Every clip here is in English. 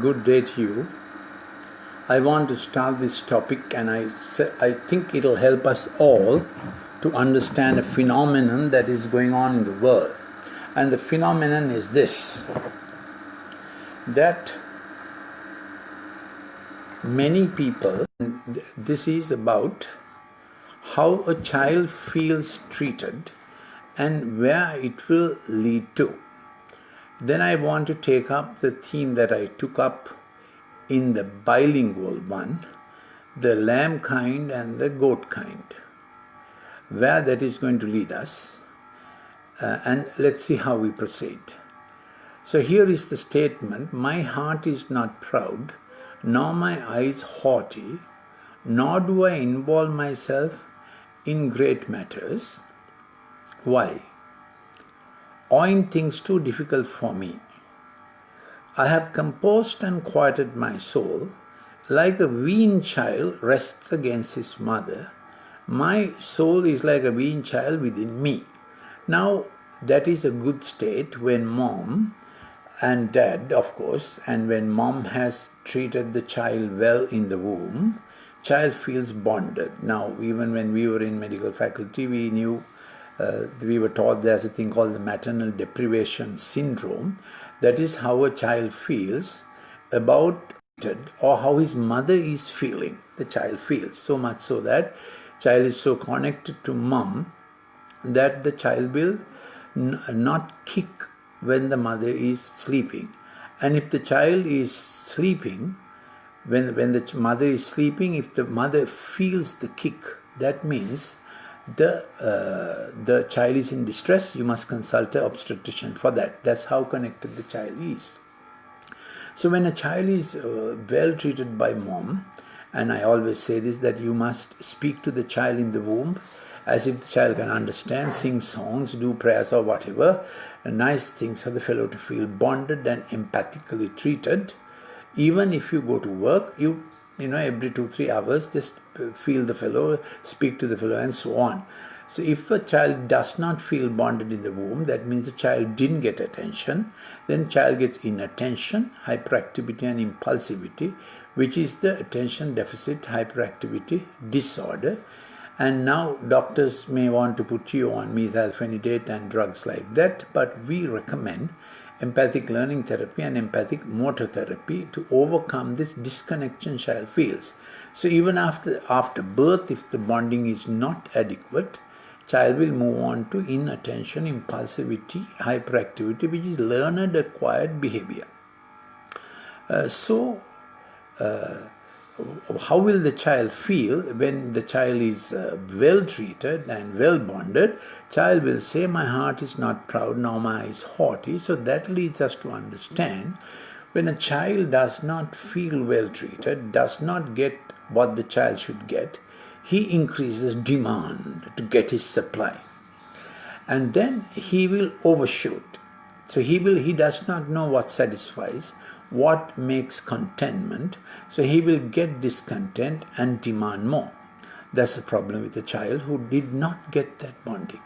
Good day to you. I want to start this topic, and I think it'll help us all to understand a phenomenon that is going on in the world. And the phenomenon is this, that many people, this is about how a child feels treated and where it will lead to. Then I want to take up the theme that I took up in the bilingual one, the lamb kind and the goat kind, where that is going to lead us, and let's see how we proceed. So here is the statement: my heart is not proud, nor my eyes haughty, nor do I involve myself in great matters. Why? Or in things too difficult for me. I have composed and quieted my soul, like a weaned child rests against his mother. My soul is like a weaned child within me. Now, that is a good state when mom and dad, of course, and when mom has treated the child well in the womb, child feels bonded. Now, even when we were in medical faculty, we knew we were taught there's a thing called the maternal deprivation syndrome. That is how a child feels about it, or how his mother is feeling. The child feels so much so that child is so connected to mom that the child will not kick when the mother is sleeping. And if the child is sleeping, when the mother is sleeping, if the mother feels the kick, that means the child is in distress. You must consult an obstetrician for that. That's how connected the child is. So when a child is well treated by mom, and I always say this, that you must speak to the child in the womb as if the child can understand, sing songs, do prayers or whatever, nice things for the fellow to feel bonded and empathically treated. Even if you go to work, you know, every 2-3 hours, just feel the fellow, speak to the fellow, and so on. So if a child does not feel bonded in the womb, that means the child didn't get attention. Then child gets inattention, hyperactivity and impulsivity, which is the attention deficit hyperactivity disorder. And now doctors may want to put you on methylphenidate and drugs like that, but we recommend empathic learning therapy and empathic motor therapy to overcome this disconnection child feels. So even after birth, if the bonding is not adequate, child will move on to inattention, impulsivity, hyperactivity, which is learned acquired behavior. How will the child feel when the child is well treated and well bonded? Child will say, my heart is not proud, nor my eyes haughty. So that leads us to understand, when a child does not feel well treated, does not get what the child should get, he increases demand to get his supply. And then he will overshoot. So he does not know what satisfies, what makes contentment. So he will get discontent and demand more. That's the problem with the child who did not get that bonding,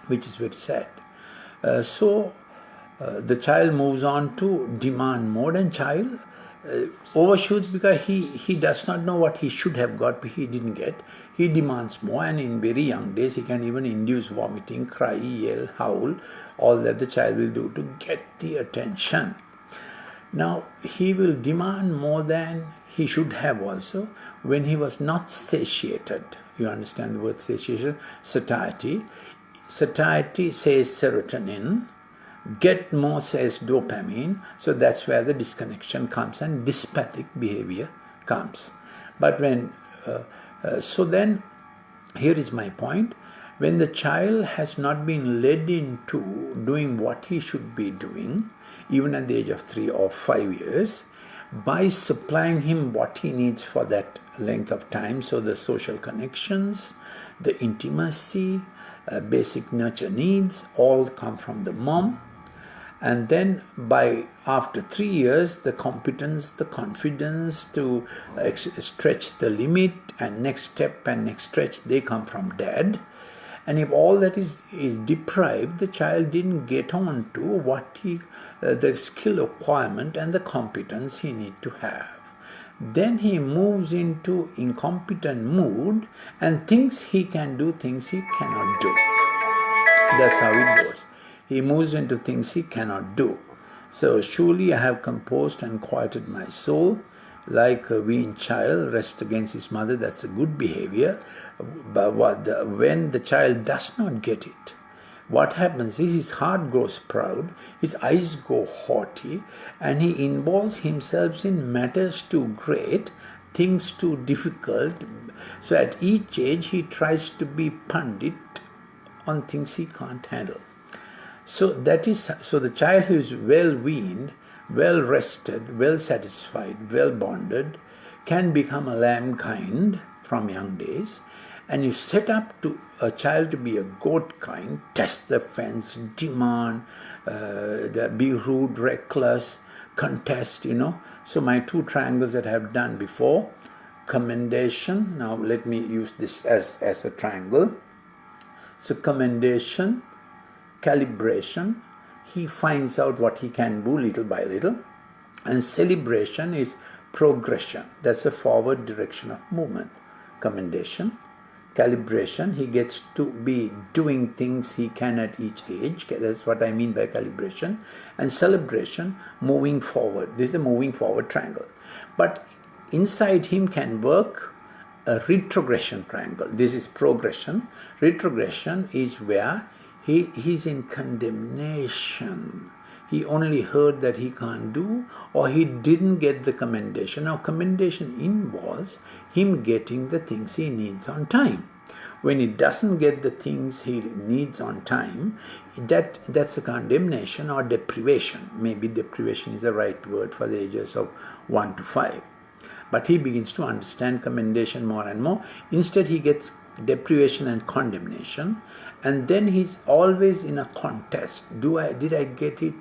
which is very sad. The child moves on to demand mode, and child overshoots because he does not know what he should have got, but he didn't get. He demands more, and in very young days he can even induce vomiting, cry, yell, howl, all that the child will do to get the attention. Now, he will demand more than he should have also when he was not satiated. You understand the word satiation? Satiety. Satiety says serotonin. Get more says dopamine. So that's where the disconnection comes and dyspathic behavior comes. But when, then here is my point. When the child has not been led into doing what he should be doing, even at the age of 3 or 5 years, by supplying him what he needs for that length of time, so the social connections, the intimacy, basic nurture needs, all come from the mom. And then after 3 years, the competence, the confidence to stretch the limit and next step and next stretch, they come from dad. And if all that is deprived, the child didn't get on to what he the skill acquirement and the competence he need to have. Then he moves into incompetent mood and thinks he can do things he cannot do. That's how it goes. He moves into things he cannot do. So surely I have composed and quieted my soul, like a weaned child rests against his mother. That's a good behavior. But when the child does not get it, what happens is his heart grows proud, his eyes go haughty, and he involves himself in matters too great, things too difficult. So at each age he tries to be pundit on things he can't handle. So the child who is well weaned, well rested, well satisfied, well bonded, can become a lamb kind from young days. And you set up to a child to be a goat kind, test the fence, demand, be rude, reckless, contest, So my 2 triangles that I have done before, commendation. Now let me use this as a triangle. So commendation, calibration, he finds out what he can do little by little. And celebration is progression. That's a forward direction of movement. Commendation. Calibration, he gets to be doing things he can at each age. That's what I mean by calibration. And celebration, moving forward. This is a moving forward triangle. But inside him can work a retrogression triangle. This is progression. Retrogression is where he's in condemnation. He only heard that he can't do, or he didn't get the commendation. Now, commendation involves him getting the things he needs on time. When he doesn't get the things he needs on time, that's a condemnation or deprivation. Maybe deprivation is the right word for the ages of 1 to 5. But he begins to understand commendation more and more. Instead, he gets deprivation and condemnation. And then he's always in a contest. Did I get it?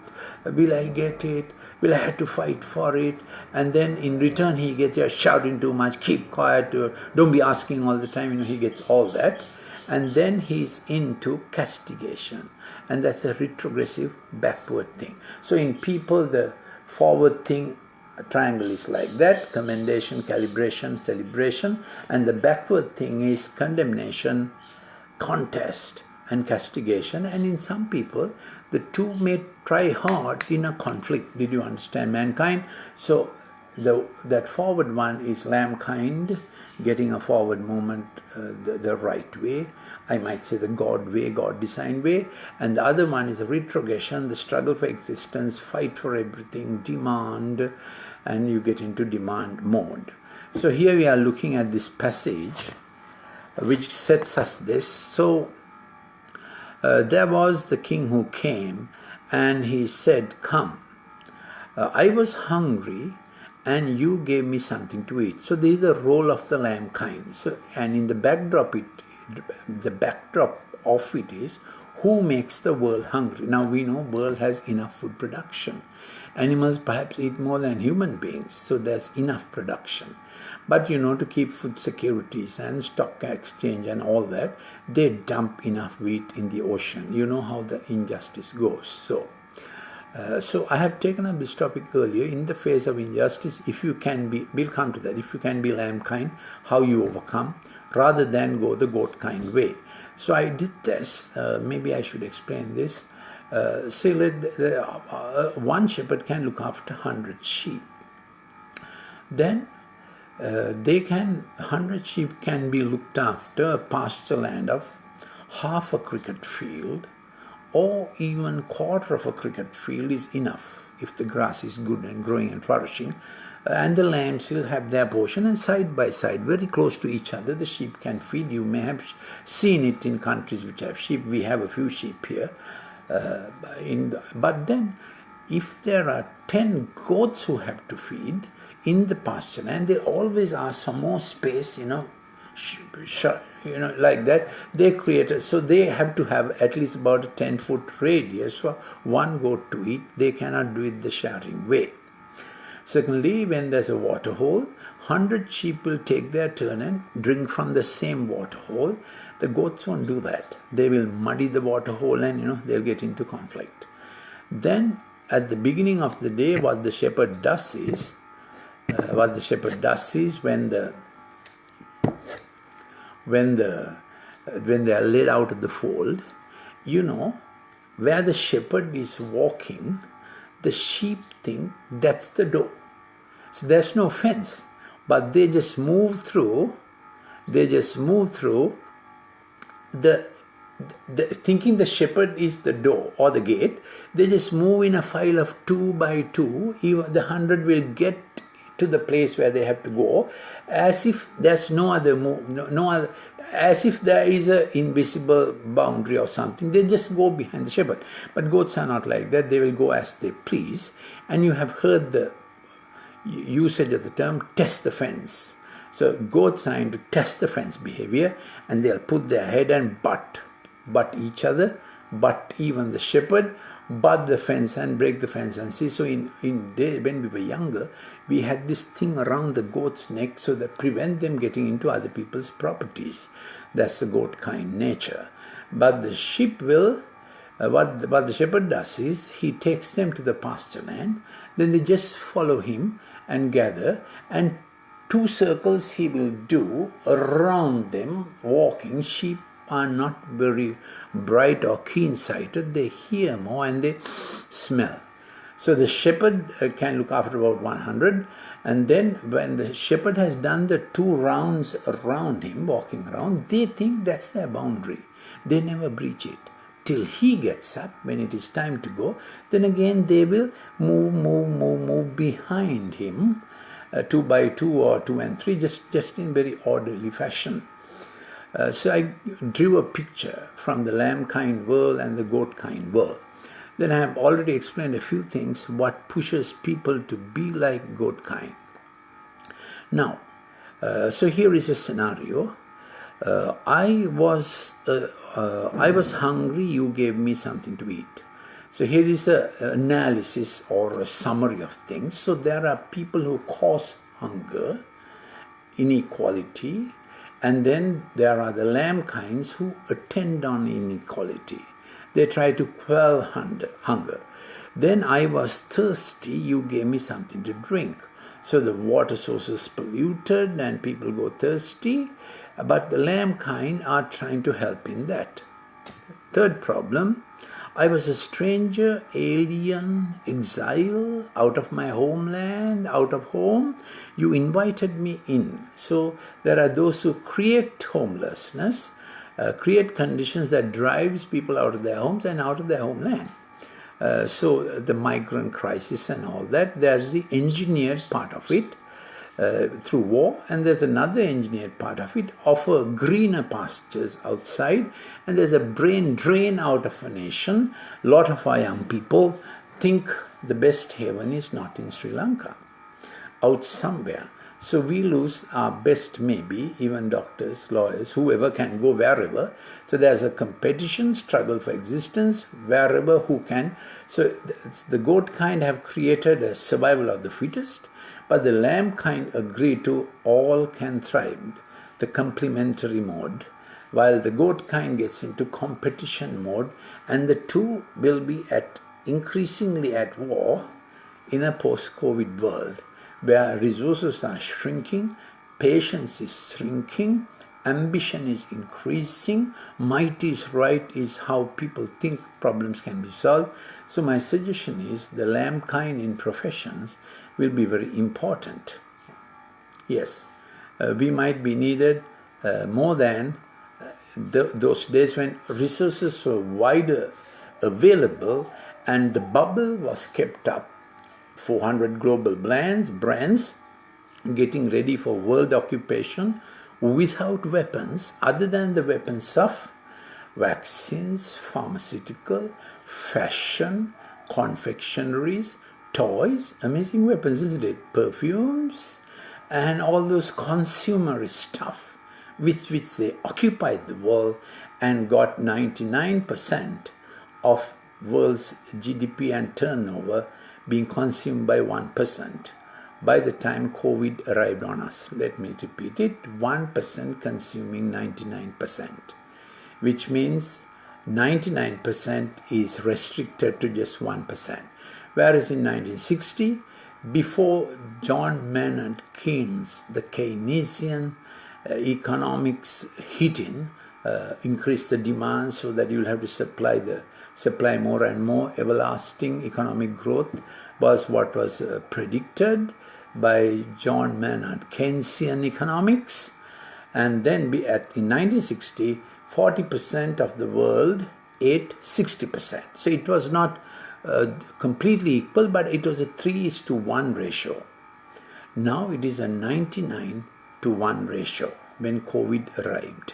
Will I get it? Will I have to fight for it? And then in return he gets, you're shouting too much, keep quiet, don't be asking all the time. He gets all that. And then he's into castigation. And that's a retrogressive backward thing. So in people, the forward thing, a triangle is like that: commendation, calibration, celebration. And the backward thing is condemnation, contest, and castigation. And in some people, the two may try hard in a conflict. Did you understand, mankind? So that forward one is lamb kind, getting a forward movement the right way. I might say the God way, God designed way. And the other one is a retrogression, the struggle for existence, fight for everything, demand, and you get into demand mode. So here we are looking at this passage which sets us this. So there was the king who came, and he said, come, I was hungry and you gave me something to eat. So this is the role of the lamb kind. So, and in the backdrop of it is, who makes the world hungry? Now we know world has enough food production. Animals perhaps eat more than human beings, so there's enough production. But to keep food securities and stock exchange and all that, they dump enough wheat in the ocean. You know how the injustice goes. So I have taken up this topic earlier. In the face of injustice, if you can be, we'll come to that, if you can be lamb kind, how you overcome, rather than go the goat kind way. So I did this, maybe I should explain this. Say one shepherd can look after 100 sheep. Then 100 sheep can be looked after a pasture land of half a cricket field, or even quarter of a cricket field is enough if the grass is good and growing and flourishing. And the lambs will have their portion, and side by side, very close to each other, the sheep can feed. You may have seen it in countries which have sheep. We have a few sheep here. But then, if there are 10 goats who have to feed in the pasture land, they always ask for more space, like that. They create so they have to have at least about a 10-foot radius for one goat to eat. They cannot do it the sharing way. Secondly, when there's a water hole, 100 sheep will take their turn and drink from the same water hole. The goats won't do that. They will muddy the water hole and they'll get into conflict. Then at the beginning of the day, what the shepherd does is, when they are led out of the fold, where the shepherd is walking, the sheep think that's the door. So there's no fence, but they just move through. Thinking the shepherd is the door or the gate. They just move in a file of 2 by 2. Even the 100 will get to the place where they have to go, as if there's no other as if there is an invisible boundary or something. They just go behind the shepherd. But goats are not like that. They will go as they please. And you have heard the usage of the term test the fence. So goats are into test the fence behavior, and they'll put their head and butt each other, butt even the shepherd, butt the fence and break the fence and see. So when we were younger, we had this thing around the goat's neck so that prevent them getting into other people's properties. That's the goat kind nature. But the sheep will, what the shepherd does is, he takes them to the pasture land, then they just follow him and gather, and 2 circles he will do around them walking. Sheep are not very bright or keen-sighted. They hear more and they smell. So the shepherd can look after about 100, and then when the shepherd has done the 2 rounds around him, walking around, they think that's their boundary. They never breach it till he gets up. When it is time to go, then again they will move behind him, 2 by 2 or 2 and 3, just in very orderly fashion. So I drew a picture from the lamb kind world and the goat kind world. Then I have already explained a few things, what pushes people to be like goat kind. Now, so here is a scenario. I was hungry, you gave me something to eat. So here is an analysis or a summary of things. So there are people who cause hunger, inequality, and then there are the lamb kinds who attend on inequality. They try to quell hunger. Then I was thirsty, you gave me something to drink. So the water source is polluted and people go thirsty, but the lamb kind are trying to help in that. Third problem, I was a stranger, alien, exile, out of my homeland, out of home. You invited me in. So there are those who create homelessness, create conditions that drives people out of their homes and out of their homeland. So the migrant crisis and all that, there's the engineered part of it through war, and there's another engineered part of it, offer greener pastures outside, and there's a brain drain out of a nation. A lot of our young people think the best haven is not in Sri Lanka, out somewhere. So we lose our best, maybe, even doctors, lawyers, whoever can go wherever. So there's a competition, struggle for existence, wherever who can. So the goat kind have created a survival of the fittest, but the lamb kind agree to all can thrive, the complementary mode, while the goat kind gets into competition mode, and the two will be increasingly at war in a post-COVID world, where resources are shrinking, patience is shrinking, ambition is increasing, might is right is how people think problems can be solved. So my suggestion is the lamb kind in professions will be very important. Yes, we might be needed more than those days when resources were wider available and the bubble was kept up. 400 global brands getting ready for world occupation without weapons, other than the weapons of vaccines, pharmaceutical, fashion, confectionaries, toys, amazing weapons, isn't it? Perfumes, and all those consumerist stuff with which they occupied the world and got 99% of world's GDP and turnover being consumed by 1%. By the time COVID arrived on us, let me repeat it, 1% consuming 99%, which means 99% is restricted to just 1%. Whereas in 1960, before John Maynard Keynes, the Keynesian economics hit in, increase the demand so that you'll have to supply more and more. Everlasting economic growth was what was predicted by John Maynard Keynesian economics. And then in 1960, 40% of the world ate 60%. So it was not completely equal, but it was a 3:1 ratio. Now it is a 99:1 ratio when COVID arrived.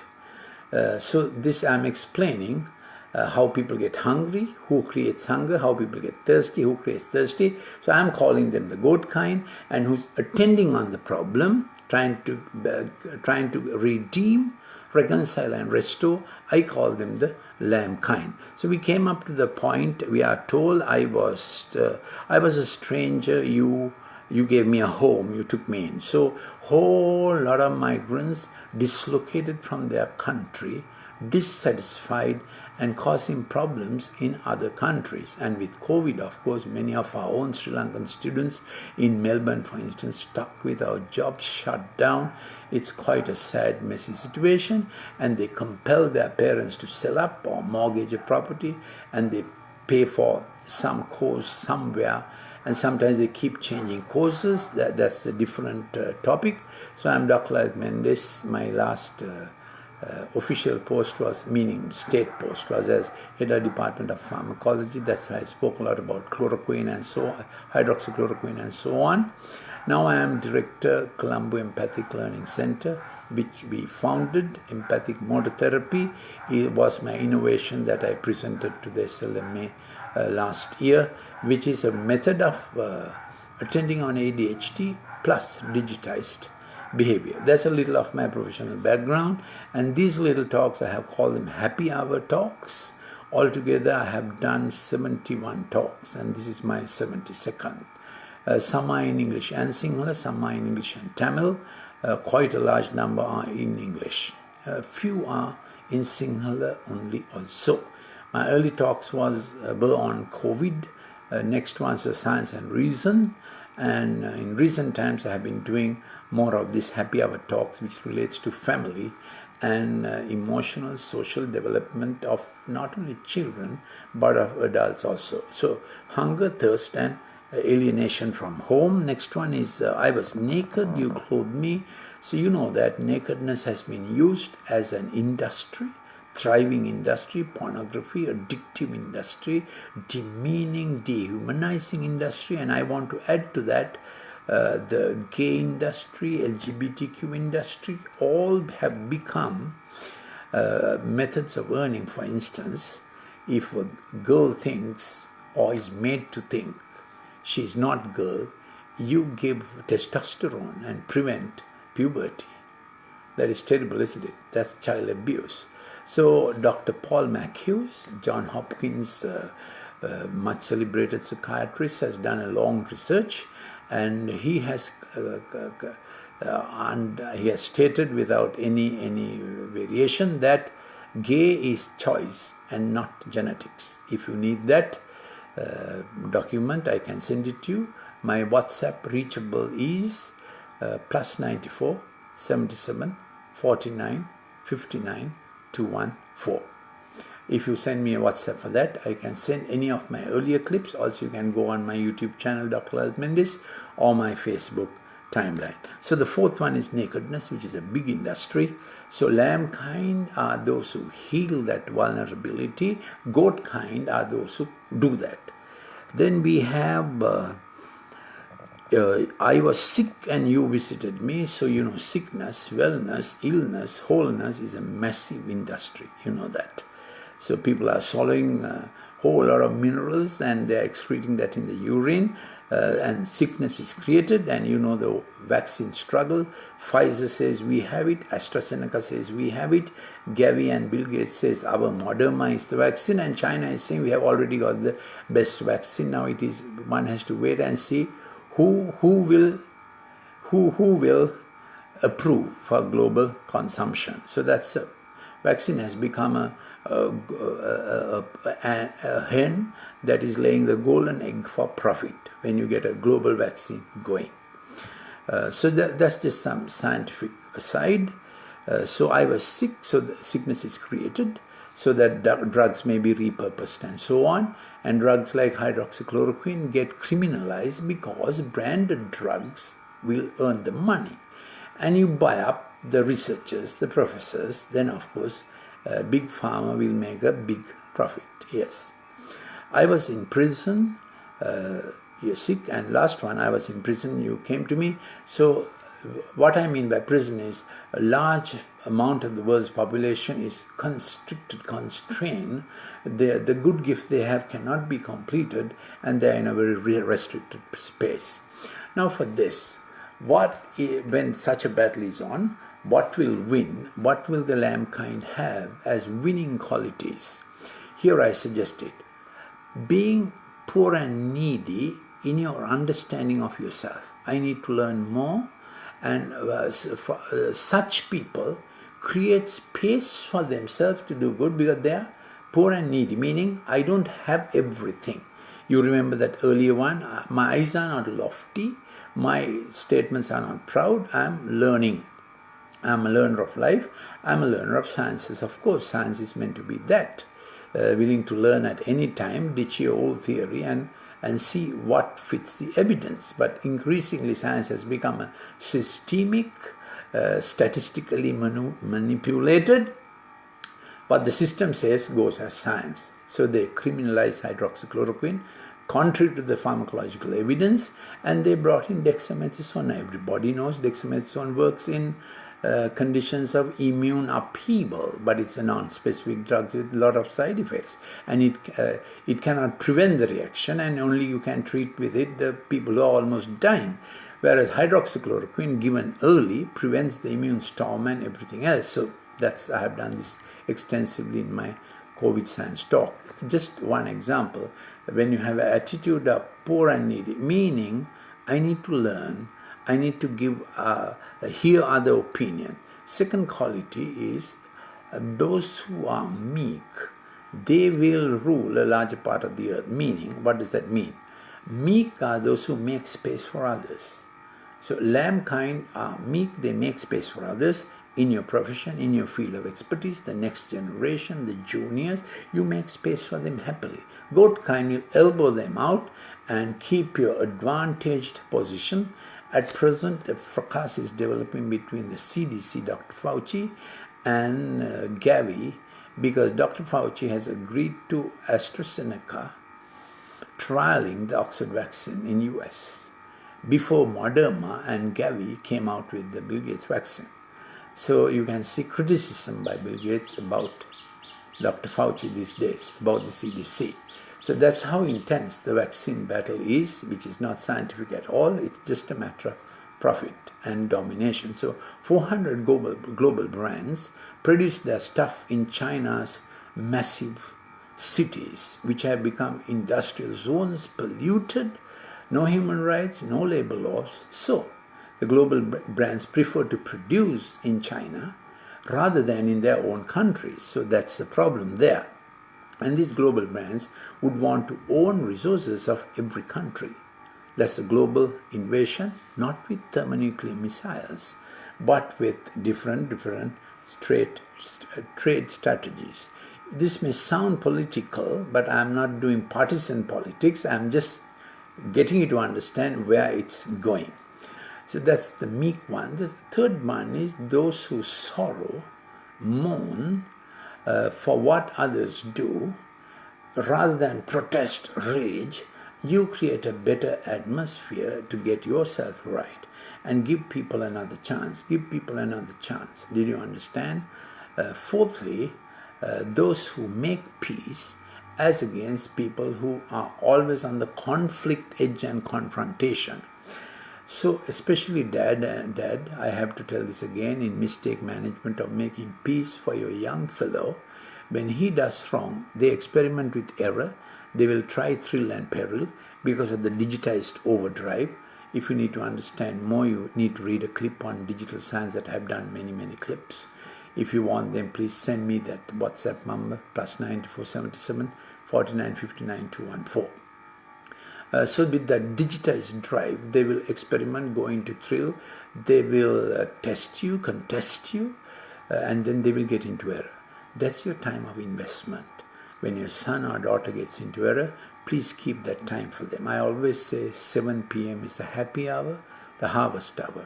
So this I'm explaining how people get hungry, who creates hunger, how people get thirsty, who creates thirsty. So I'm calling them the goat kind, and who's attending on the problem, trying to redeem, reconcile and restore, I call them the lamb kind. So we came up to the point, we are told I was a stranger, you gave me a home, you took me in. So whole lot of migrants dislocated from their country, dissatisfied and causing problems in other countries. And with COVID, of course, many of our own Sri Lankan students in Melbourne, for instance, stuck with our jobs, shut down. It's quite a sad, messy situation, and they compel their parents to sell up or mortgage a property, and they pay for some course somewhere, and sometimes they keep changing courses. That's a different topic. So I'm Dr. Lalith Mendis. My last official post was, meaning state post, was as head of Department of Pharmacology. That's why I spoke a lot about chloroquine and so on, hydroxychloroquine and so on. Now I am Director, Colombo Empathic Learning Center, which we founded. Empathic motor therapy, it was my innovation that I presented to the SLMA last year, which is a method of attending on ADHD plus digitized behavior. That's a little of my professional background, and these little talks I have called them happy hour talks. Altogether I have done 71 talks, and this is my 72nd. Some are in English and Sinhala, some are in English and Tamil. Quite a large number are in English. Few are in Sinhala only also. My early talks were on COVID. Next ones were science and reason. And in recent times I have been doing more of these happy hour talks, which relates to family and emotional, social development of not only children but of adults also. So hunger, thirst and alienation from home. Next one is I was naked, you clothed me. So you know that nakedness has been used as an industry, thriving industry, pornography, addictive industry, demeaning, dehumanizing industry, and I want to add to that the gay industry, LGBTQ industry, all have become methods of earning. For instance, if a girl thinks or is made to think she's not girl, you give testosterone and prevent puberty. That is terrible, isn't it? That's child abuse. So Dr. Paul McHughes, John Hopkins, much celebrated psychiatrist, has done a long research, and he has stated without any variation that gay is choice and not genetics. If you need that document, I can send it to you. My WhatsApp reachable is +94 77 49 59 214. If you send me a WhatsApp for that, I can send any of my earlier clips. Also, you can go on my YouTube channel, Dr. Lalith Mendis, or my Facebook timeline. So the fourth one is nakedness, which is a big industry. So lamb kind are those who heal that vulnerability. Goat kind are those who do that. Then we have I was sick and you visited me. So you know, sickness, wellness, illness, wholeness is a massive industry. You know that. So people are swallowing a whole lot of minerals and they're excreting that in the urine, and sickness is created. And you know the vaccine struggle. Pfizer says we have it, AstraZeneca says we have it, Gavi and Bill Gates says our Moderna is the vaccine, and China is saying we have already got the best vaccine. Now it is, one has to wait and see who will approve for global consumption. So that's a Vaccine has become a hen that is laying the golden egg for profit when you get a global vaccine going. So that's just some scientific aside. So I was sick, so the sickness is created so that drugs may be repurposed and so on. And drugs like hydroxychloroquine get criminalized because branded drugs will earn the money. And you buy up the researchers, the professors, then of course big pharma will make a big profit. Yes. I was in prison, you're sick, and last one I was in prison, you came to me. So what I mean by prison is a large amount of the world's population is constrained. The good gift they have cannot be completed, and they are in a very restricted space. Now for this, when such a battle is on, what will win? What will the lamb kind have as winning qualities? Here I suggested, being poor and needy in your understanding of yourself. I need to learn more, and such people create space for themselves to do good because they are poor and needy, meaning I don't have everything. You remember that earlier one, my eyes are not lofty, my statements are not proud, I am learning. I am a learner of life, I am a learner of sciences. Of course, science is meant to be that. Willing to learn at any time, ditch your old theory and see what fits the evidence. But increasingly science has become a systemic, statistically manipulated. What the system says goes as science. So they criminalize hydroxychloroquine, contrary to the pharmacological evidence, and they brought in dexamethasone. Everybody knows dexamethasone works in conditions of immune upheaval, but it's a non-specific drug with a lot of side effects, and it cannot prevent the reaction, and only you can treat with it the people who are almost dying. Whereas hydroxychloroquine given early prevents the immune storm and everything else. So I have done this extensively in my COVID science talk. Just one example, when you have an attitude of poor and needy, meaning I need to learn, I need to give hear other opinion. Second quality is those who are meek, they will rule a larger part of the earth. Meaning, what does that mean? Meek are those who make space for others. So lamb kind are meek, they make space for others. In your profession, in your field of expertise, the next generation, the juniors, you make space for them happily. Goat kind will elbow them out and keep your advantaged position. At present, a fracas is developing between the CDC, Dr. Fauci, and Gavi, because Dr. Fauci has agreed to AstraZeneca trialing the Oxford vaccine in US before Moderna and Gavi came out with the Bill Gates vaccine. So you can see criticism by Bill Gates about Dr. Fauci these days, about the CDC. So that's how intense the vaccine battle is, which is not scientific at all. It's just a matter of profit and domination. So 400 global brands produce their stuff in China's massive cities, which have become industrial zones, polluted, no human rights, no labor laws. So the global brands prefer to produce in China rather than in their own countries. So that's the problem there. And these global brands would want to own resources of every country. That's a global invasion, not with thermonuclear missiles, but with different trade strategies. This may sound political, but I'm not doing partisan politics. I'm just getting you to understand where it's going. So that's the meek one. The third one is those who sorrow, mourn for what others do. Rather than protest, rage, you create a better atmosphere to get yourself right and give people another chance. Give people another chance. Did you understand? Fourthly, those who make peace as against people who are always on the conflict edge and confrontation. So especially dad, I have to tell this again, in mistake management of making peace for your young fellow, when he does wrong, they experiment with error, they will try thrill and peril because of the digitized overdrive. If you need to understand more, you need to read a clip on digital science that I have done many clips. If you want them, please send me that WhatsApp number, +9477 49 59 214. So with that digitized drive, they will experiment, go into thrill, they will test you, contest you, and then they will get into error. That's your time of investment. When your son or daughter gets into error, please keep that time for them. I always say 7 p.m. is the happy hour, the harvest hour.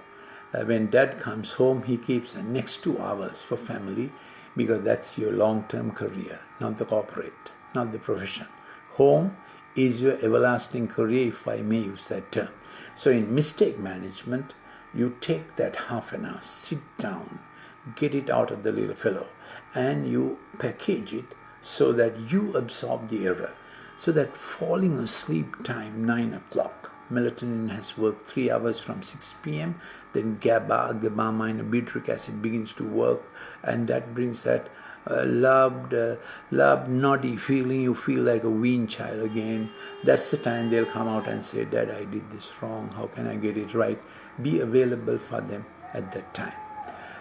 When dad comes home, he keeps the next 2 hours for family, because that's your long-term career, not the corporate, not the profession. Home is your everlasting career, if I may use that term. So in mistake management, you take that half an hour, sit down, get it out of the little fellow, and you package it so that you absorb the error. So that falling asleep time, 9 o'clock, melatonin has worked 3 hours from 6 p.m., then GABA, aminobutyric acid begins to work, and that brings that loved, naughty feeling. You feel like a weaned child again. That's the time they'll come out and say, Dad, I did this wrong. How can I get it right? Be available for them at that time.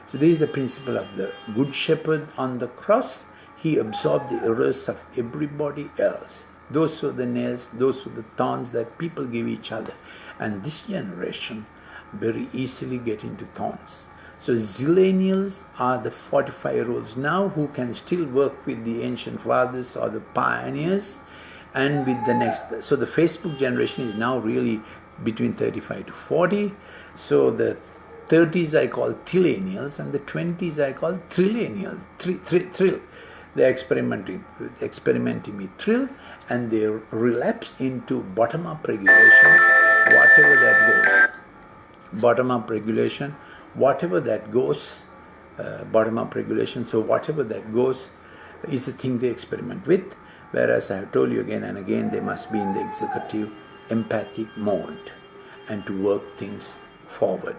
So this is the principle of the Good Shepherd on the cross. He absorbed the errors of everybody else. Those were the nails, those were the thorns that people give each other. And this generation very easily get into thorns. So zillennials are the 45-year-olds now who can still work with the ancient fathers or the pioneers, and with the next. So the Facebook generation is now really between 35 to 40. So the 30s I call trillennials, and the 20s I call trillennials. Thrill. They're experimenting with thrill, and they relapse into bottom-up regulation, whatever that goes. Bottom-up regulation, whatever that goes, bottom-up regulation, so whatever that goes is the thing they experiment with, whereas I have told you again and again, they must be in the executive, empathic mode and to work things forward.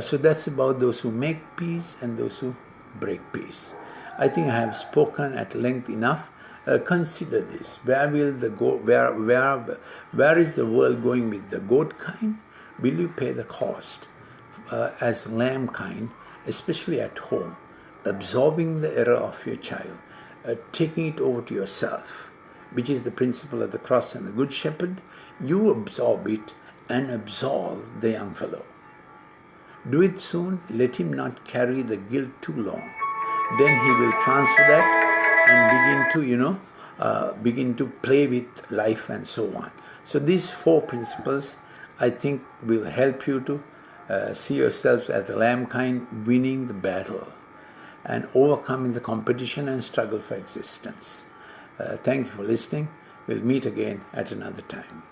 So that's about those who make peace and those who break peace. I think I have spoken at length enough. Consider this. Where will the where is the world going with the goat kind? Will you pay the cost as lamb kind, especially at home, absorbing the error of your child, taking it over to yourself, which is the principle of the cross and the Good Shepherd? You absorb it and absolve the young fellow. Do it soon. Let him not carry the guilt too long. Then he will transfer that and begin to play with life and so on. So these 4 principles, I think, will help you to see yourselves as the lamb kind, winning the battle and overcoming the competition and struggle for existence. Thank you for listening. We'll meet again at another time.